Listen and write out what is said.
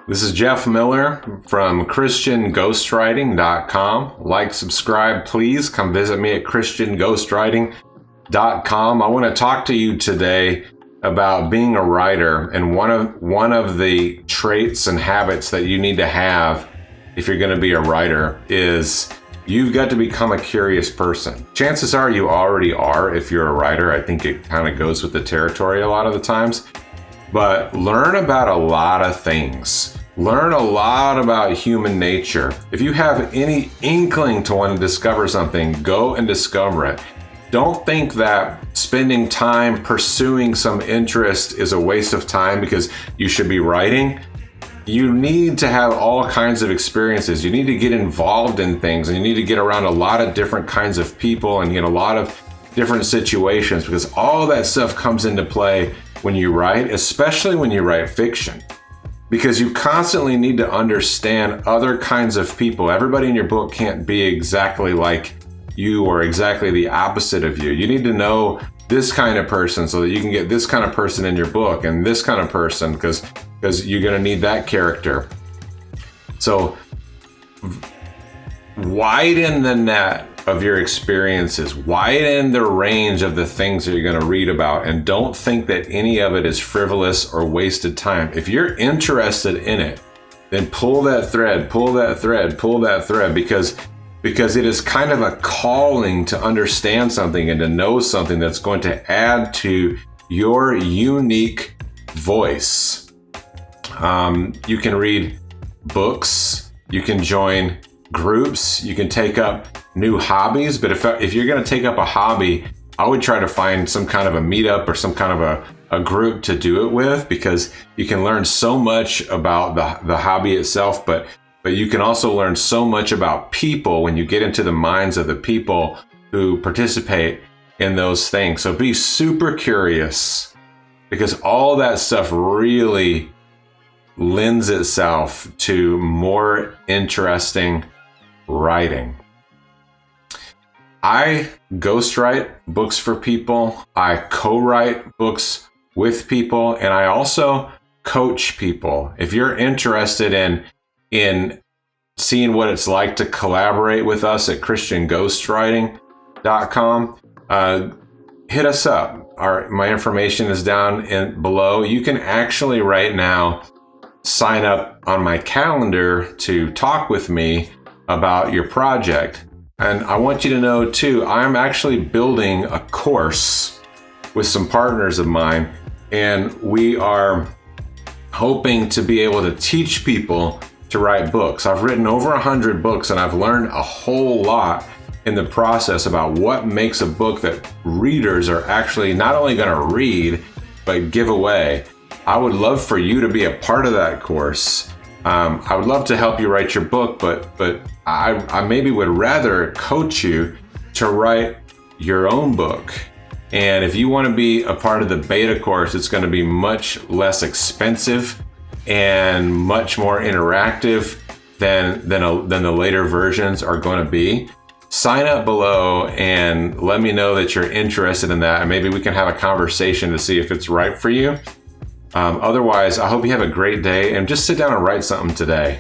This is Jeff Miller from ChristianGhostwriting.com. Like, subscribe, please. Come visit me at ChristianGhostwriting.com. I want to talk to you today about being a writer, and one of the traits and habits that you need to have if you're going to be a writer is you've got to become a curious person. Chances are you already are if you're a writer. I think it kind of goes with the territory a lot of the times. But learn about a lot of things. Learn a lot about human nature. If you have any inkling to want to discover something, go and discover it. Don't think that spending time pursuing some interest is a waste of time because you should be writing. You need to have all kinds of experiences. You need to get involved in things, and you need to get around a lot of different kinds of people and get a lot of different situations, because all that stuff comes into play when you write, especially when you write fiction, because you constantly need to understand other kinds of people. Everybody in your book can't be exactly like you or exactly the opposite of you. You need to know this kind of person so that you can get this kind of person in your book, and this kind of person because you're going to need that character. So widen the net of your experiences, widen the range of the things that you're going to read about, and don't think that any of it is frivolous or wasted time. If you're interested in it, then pull that thread, because it is kind of a calling to understand something and to know something that's going to add to your unique voice. You can read books, you can join groups, you can take up new hobbies, but if you're going to take up a hobby, I would try to find some kind of a meetup or some kind of a group to do it with, because you can learn so much about the hobby itself, but you can also learn so much about people when you get into the minds of the people who participate in those things. So be super curious, because all that stuff really lends itself to more interesting writing. I ghostwrite books for people. I co-write books with people, and I also coach people. If you're interested in seeing what it's like to collaborate with us at ChristianGhostwriting.com, hit us up. My information is down below. You can actually right now sign up on my calendar to talk with me about your project. And I want you to know too, I'm actually building a course with some partners of mine, and we are hoping to be able to teach people to write books. I've written over 100 books, and I've learned a whole lot in the process about what makes a book that readers are actually not only going to read, but give away. I would love for you to be a part of that course. I would love to help you write your book, but I maybe would rather coach you to write your own book. And if you want to be a part of the beta course, it's going to be much less expensive and much more interactive than the later versions are going to be. Sign up below and let me know that you're interested in that, and maybe we can have a conversation to see if it's right for you. Otherwise, I hope you have a great day, and just sit down and write something today.